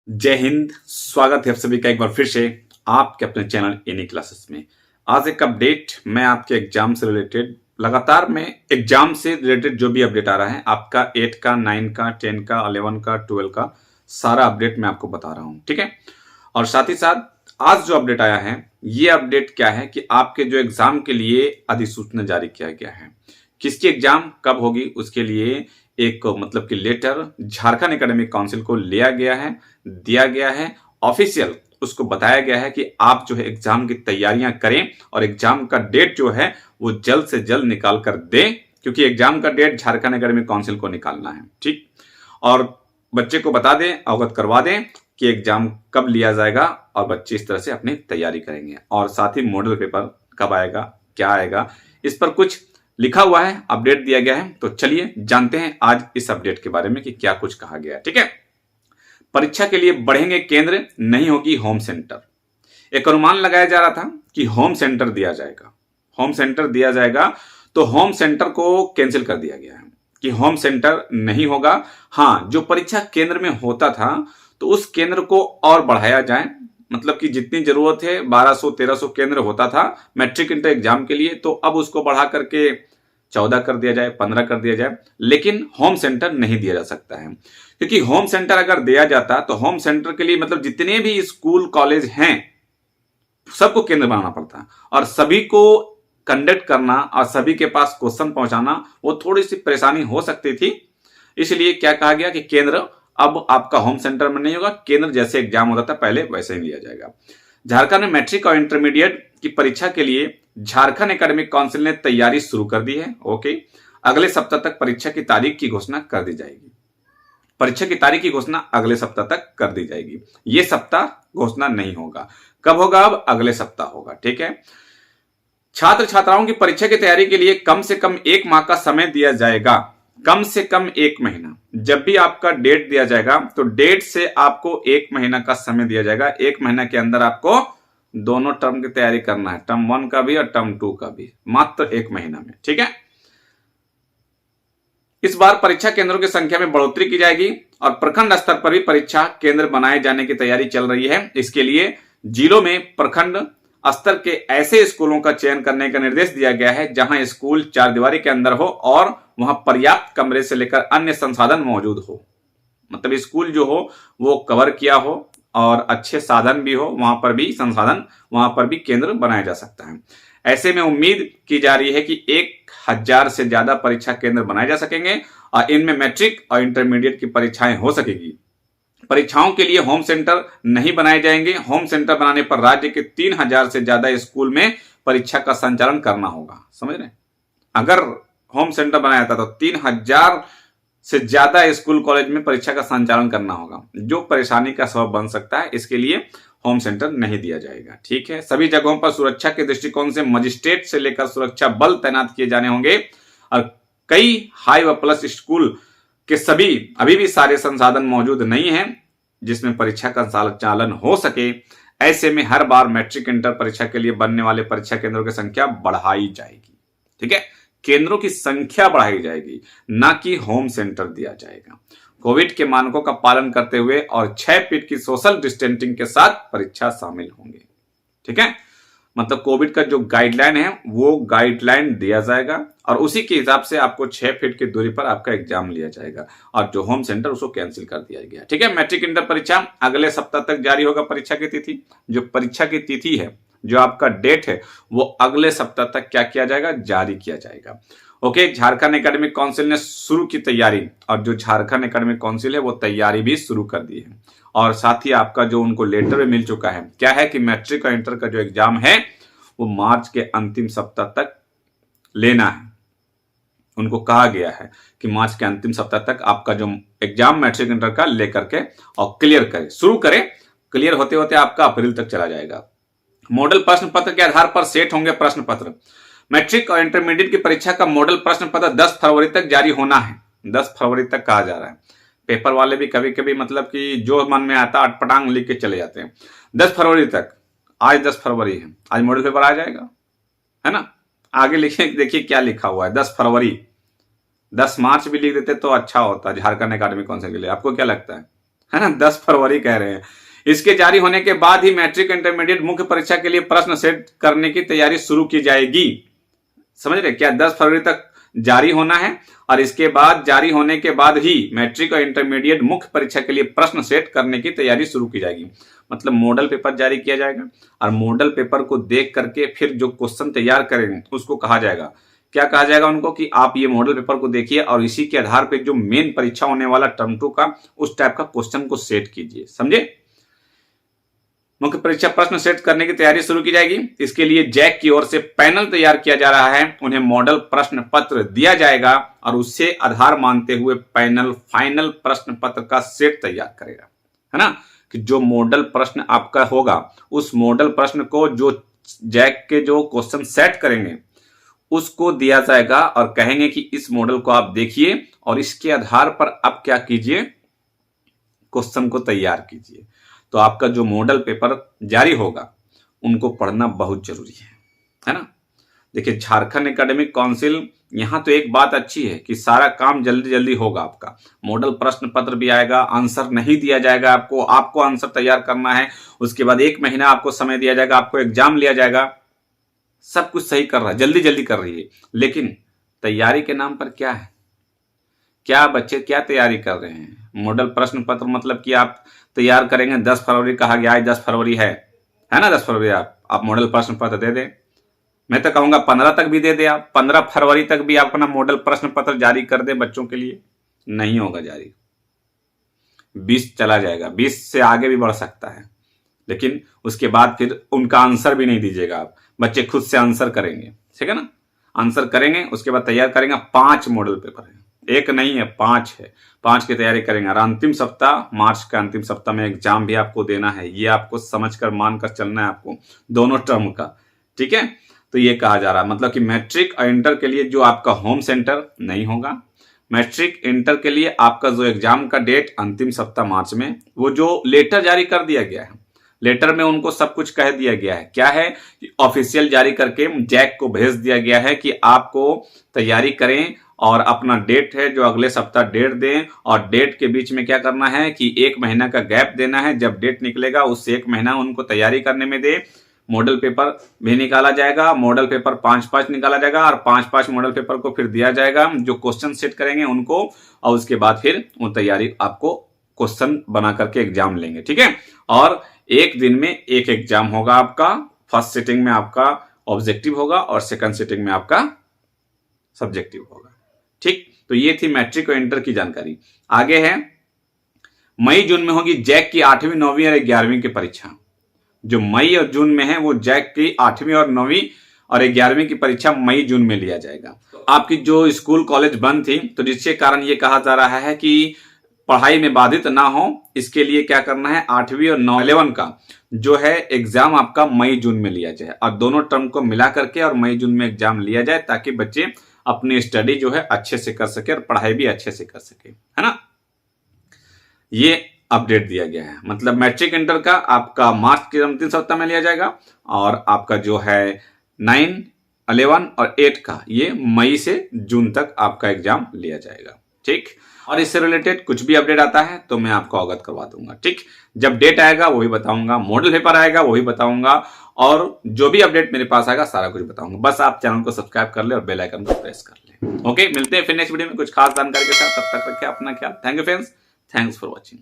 जय हिंद। स्वागत है आप सभी का एक बार फिर से आपके अपने चैनल एनी क्लासेस में। आज एक अपडेट मैं आपके एग्जाम से रिलेटेड, लगातार में एग्जाम से रिलेटेड जो भी अपडेट आ रहा है आपका 8 का 9 का 10 का 11 का 12 का सारा अपडेट मैं आपको बता रहा हूं, ठीक है। और साथ ही साथ आज जो अपडेट आया है, ये अपडेट क्या है कि आपके जो एग्जाम के लिए अधिसूचना जारी किया गया है। किसकी एग्जाम कब होगी उसके लिए एक मतलब कि लेटर झारखंड एकेडमिक काउंसिल को लिया गया है, दिया गया है, ऑफिशियल उसको बताया गया है कि आप जो है एग्जाम की तैयारियां करें और एग्जाम का डेट जो है वो जल्द से जल्द निकाल कर दें, क्योंकि एग्जाम का डेट झारखंड एकेडमिक काउंसिल को निकालना है, ठीक। और बच्चे को बता दें, अवगत करवा दें कि एग्जाम कब लिया जाएगा और बच्चे इस तरह से अपनी तैयारी करेंगे। और साथ ही मॉडल पेपर कब आएगा, क्या आएगा, इस पर कुछ लिखा हुआ है, अपडेट दिया गया है। तो चलिए जानते हैं आज इस अपडेट के बारे में कि क्या कुछ कहा गया है, ठीक है। परीक्षा के लिए बढ़ेंगे केंद्र, नहीं होगी होम सेंटर। एक अनुमान लगाया जा रहा था कि होम सेंटर दिया जाएगा, होम सेंटर दिया जाएगा, तो होम सेंटर को कैंसिल कर दिया गया है कि होम सेंटर नहीं होगा। हाँ, जो परीक्षा केंद्र में होता था तो उस केंद्र को और बढ़ाया जाए, मतलब कि जितनी जरूरत है 1200-1300 केंद्र होता था मैट्रिक इंटर एग्जाम के लिए, तो अब उसको बढ़ा करके 14 कर दिया जाए, 15 कर दिया जाए। लेकिन होम सेंटर नहीं दिया जा सकता है, क्योंकि होम सेंटर अगर दिया जाता तो होम सेंटर के लिए मतलब जितने भी स्कूल कॉलेज हैं सबको केंद्र बनाना पड़ता और सभी को कंडक्ट करना और सभी के पास क्वेश्चन पहुंचाना, वो थोड़ी सी परेशानी हो सकती थी। इसलिए क्या कहा गया कि केंद्र अब आपका होम सेंटर में नहीं होगा, केंद्र जैसे एग्जाम होता था पहले वैसे ही लिया जाएगा। झारखंड में मैट्रिक और इंटरमीडिएट की परीक्षा के लिए झारखंड एकेडमिक काउंसिल ने तैयारी शुरू कर दी है। ओके, अगले सप्ताह तक परीक्षा की तारीख की घोषणा कर दी जाएगी। परीक्षा की तारीख की घोषणा अगले सप्ताह तक कर दी जाएगी। ये सप्ताह घोषणा नहीं होगा, कब होगा, अब अगले सप्ताह होगा, ठीक है। छात्र छात्राओं की परीक्षा की तैयारी के लिए कम से कम 1 माह का समय दिया जाएगा, कम से कम 1 महीना। जब भी आपका डेट दिया जाएगा तो डेट से आपको 1 महीना का समय दिया जाएगा। 1 महीना के अंदर आपको दोनों टर्म की तैयारी करना है, टर्म 1 का भी और टर्म 2 का भी, मात्र 1 महीना में, ठीक है। इस बार परीक्षा केंद्रों की संख्या में बढ़ोतरी की जाएगी और प्रखंड स्तर पर भी परीक्षा केंद्र बनाए जाने की तैयारी चल रही है। इसके लिए जिलों में प्रखंड स्तर के ऐसे स्कूलों का चयन करने का निर्देश दिया गया है जहां स्कूल 4 दीवारी के अंदर हो और वहां पर्याप्त कमरे से लेकर अन्य संसाधन मौजूद हो। मतलब स्कूल जो हो वो कवर किया हो और अच्छे साधन भी हो, वहां पर भी संसाधन, वहां पर भी केंद्र बनाया जा सकता है। ऐसे में उम्मीद की जा रही है कि 1000 से ज्यादा परीक्षा केंद्र बनाए जा सकेंगे और इनमें मैट्रिक और इंटरमीडिएट की परीक्षाएं हो सकेगी। परीक्षाओं के लिए होम सेंटर नहीं बनाए जाएंगे। होम सेंटर बनाने पर राज्य के 3000 से ज्यादा स्कूल में परीक्षा का संचालन करना होगा। समझ रहे हैं? अगर होम सेंटर बनाया था तो 3000 से ज्यादा स्कूल कॉलेज में परीक्षा का संचालन करना होगा, जो परेशानी का सबब बन सकता है। इसके लिए होम सेंटर नहीं दिया जाएगा, ठीक है। सभी जगहों पर सुरक्षा के दृष्टिकोण से मजिस्ट्रेट से लेकर सुरक्षा बल तैनात किए जाने होंगे और कई हाई व प्लस स्कूल के सभी अभी भी सारे संसाधन मौजूद नहीं है जिसमें परीक्षा का संचालन हो सके। ऐसे में हर बार मैट्रिक इंटर परीक्षा के लिए बनने वाले परीक्षा केंद्रों की संख्या बढ़ाई जाएगी, ठीक है। केंद्रों की संख्या बढ़ाई जाएगी, ना कि होम सेंटर दिया जाएगा। कोविड के मानकों का पालन करते हुए और 6 फीट की सोशल डिस्टेंसिंग के साथ परीक्षा शामिल होंगे, ठीक है। मतलब कोविड का जो गाइडलाइन है वो गाइडलाइन दिया जाएगा और उसी के हिसाब से आपको 6 फीट की दूरी पर आपका एग्जाम लिया जाएगा और जो होम सेंटर उसको कैंसिल कर दिया गया, ठीक है। मैट्रिक इंटर परीक्षा अगले सप्ताह तक जारी होगा। परीक्षा की तिथि, जो परीक्षा की तिथि है, जो आपका डेट है, वो अगले सप्ताह तक क्या किया जाएगा, जारी किया जाएगा। ओके, झारखंड एकेडमिक काउंसिल ने शुरू की तैयारी और जो झारखंड एकेडमिक काउंसिल है वो तैयारी भी शुरू कर दी है और साथ ही आपका जो उनको लेटर भी मिल चुका है। क्या है कि मैट्रिक और इंटर का जो एग्जाम है वो मार्च के अंतिम सप्ताह तक लेना है। उनको कहा गया है कि मार्च के अंतिम सप्ताह तक आपका जो एग्जाम मैट्रिक इंटर का लेकर के और क्लियर करें, शुरू करें। क्लियर होते होते आपका अप्रैल तक चला जाएगा। मॉडल प्रश्न पत्र के आधार पर सेट होंगे प्रश्न पत्र। मैट्रिक और इंटरमीडिएट की परीक्षा का मॉडल प्रश्न पत्र 10 फरवरी तक जारी होना है। 10 फरवरी तक कहा जा रहा है। पेपर वाले भी कभी कभी मतलब कि जो मन में आता अटपटांग लिख के चले जाते हैं। 10 फरवरी तक, आज 10 फरवरी है, आज मॉडल पेपर आ जाएगा, है ना। आगे लिखे, देखिए क्या लिखा हुआ है, 10 फरवरी। 10 मार्च भी लिख देते तो अच्छा होता झारखंड एकेडमिक काउंसिल के लिए। आपको क्या लगता है? है ना, 10 फरवरी कह रहे हैं। इसके जारी होने के बाद ही मैट्रिक इंटरमीडिएट मुख्य परीक्षा के लिए प्रश्न सेट करने की तैयारी शुरू की जाएगी। समझ रहे क्या, 10 फरवरी तक जारी होना है और इसके बाद जारी होने के बाद ही मैट्रिक और इंटरमीडिएट मुख्य परीक्षा के लिए प्रश्न सेट करने की तैयारी शुरू की जाएगी। मतलब मॉडल पेपर जारी किया जाएगा और मॉडल पेपर को देख करके फिर जो क्वेश्चन तैयार करेंगे उसको कहा जाएगा, क्या कहा जाएगा उनको कि आप ये मॉडल पेपर को देखिए और इसी के आधार पे जो मेन परीक्षा होने वाला टर्म 2 का उस टाइप का क्वेश्चन को सेट कीजिए। समझे, मुख्य परीक्षा प्रश्न सेट करने की तैयारी शुरू की जाएगी। इसके लिए जैक की ओर से पैनल तैयार किया जा रहा है। उन्हें मॉडल प्रश्न पत्र दिया जाएगा और उससे आधार मानते हुए पैनल फाइनल प्रश्न पत्र का सेट तैयार करेगा, है ना, कि जो मॉडल प्रश्न आपका होगा उस मॉडल प्रश्न को जो जैक के जो क्वेश्चन सेट करेंगे उसको दिया जाएगा और कहेंगे कि इस मॉडल को आप देखिए और इसके आधार पर आप क्या कीजिए, क्वेश्चन को तैयार कीजिए। तो आपका जो मॉडल पेपर जारी होगा उनको पढ़ना बहुत जरूरी है ना। देखिए, झारखंड एकेडमिक काउंसिल, यहां तो एक बात अच्छी है कि सारा काम जल्दी जल्दी होगा। आपका मॉडल प्रश्न पत्र भी आएगा, आंसर नहीं दिया जाएगा आपको आंसर तैयार करना है। उसके बाद 1 महीना आपको समय दिया जाएगा, आपको एग्जाम लिया जाएगा। सब कुछ सही कर रहा है, जल्दी जल्दी कर रही है, लेकिन तैयारी के नाम पर क्या है, क्या बच्चे क्या तैयारी कर रहे हैं? मॉडल प्रश्न पत्र मतलब कि आप तैयार करेंगे, 10 फरवरी कहा गया है, 10 फरवरी है ना, 10 फरवरी आप मॉडल प्रश्न पत्र दे दें। मैं तो कहूंगा 15 तक भी दे दे, आप 15 फरवरी तक भी आप अपना मॉडल प्रश्न पत्र जारी कर दें बच्चों के लिए। नहीं होगा जारी, 20 चला जाएगा, 20 से आगे भी बढ़ सकता है, लेकिन उसके बाद फिर उनका आंसर भी नहीं दीजिएगा आप, बच्चे खुद से आंसर करेंगे, ठीक है ना, आंसर करेंगे, उसके बाद तैयार करेंगे। 5 मॉडल पेपर है, 1 नहीं है, 5 है, 5 की तैयारी करेंगे और अंतिम सप्ताह, मार्च का अंतिम सप्ताह में एग्जाम भी आपको देना है। ये आपको समझकर मानकर चलना है आपको दोनों टर्म का, ठीक है। तो ये कहा जा रहा है मतलब कि मैट्रिक और इंटर के लिए जो आपका होम सेंटर नहीं होगा, मैट्रिक इंटर के लिए आपका जो एग्जाम का डेट अंतिम सप्ताह मार्च में, वो जो लेटर जारी कर दिया गया है, लेटर में उनको सब कुछ कह दिया गया है। क्या है, ऑफिशियल जारी करके जैक को भेज दिया गया है कि आपको तैयारी करें और अपना डेट है जो अगले सप्ताह डेट दें, और डेट के बीच में क्या करना है कि 1 महीना का गैप देना है। जब डेट निकलेगा उससे 1 महीना उनको तैयारी करने में दे। मॉडल पेपर भी निकाला जाएगा, मॉडल पेपर 5-5 निकाला जाएगा और 5-5 मॉडल पेपर को फिर दिया जाएगा जो क्वेश्चन सेट करेंगे उनको, और उसके बाद फिर वो तैयारी आपको क्वेश्चन बना करके एग्जाम लेंगे, ठीक है। और 1 दिन में 1 एग्जाम होगा आपका। फर्स्ट सिटिंग में आपका ऑब्जेक्टिव होगा और सेकंड सिटिंग में आपका सब्जेक्टिव होगा, ठीक। तो ये थी मैट्रिक और इंटर की जानकारी। आगे है, मई जून में होगी जैक की 8वीं 9वीं और 11वीं की परीक्षा। जो मई और जून में है वो जैक की 8वीं और 9वीं और 11वीं की परीक्षा मई जून में लिया जाएगा। आपकी जो स्कूल कॉलेज बंद थी, तो जिसके कारण ये कहा जा रहा है कि पढ़ाई में बाधित ना हो, इसके लिए क्या करना है, 8वीं और 11 का जो है एग्जाम आपका मई जून में लिया जाए और दोनों टर्म को मिला करके और मई जून में एग्जाम लिया जाए, ताकि बच्चे अपनी स्टडी जो है अच्छे से कर सके और पढ़ाई भी अच्छे से कर सके, है ना। ये अपडेट दिया गया है। मतलब मैट्रिक इंटर का आपका मार्च के अंतिम सप्ताह में लिया जाएगा और आपका जो है 9, 11 और 8 का ये मई से जून तक आपका एग्जाम लिया जाएगा, ठीक। और इससे रिलेटेड कुछ भी अपडेट आता है तो मैं आपको अवगत करवा दूंगा, ठीक। जब डेट आएगा वो भी बताऊंगा, मॉडल पेपर आएगा वो भी बताऊंगा, और जो भी अपडेट मेरे पास आएगा सारा कुछ बताऊंगा। बस आप चैनल को सब्सक्राइब कर ले और बेल आइकन को प्रेस कर ले। ओके, मिलते हैं फिर नेक्स्ट वीडियो में कुछ खास जानकारी के साथ। तब तक रखिए अपना ख्याल। Thank you friends, thanks for watching.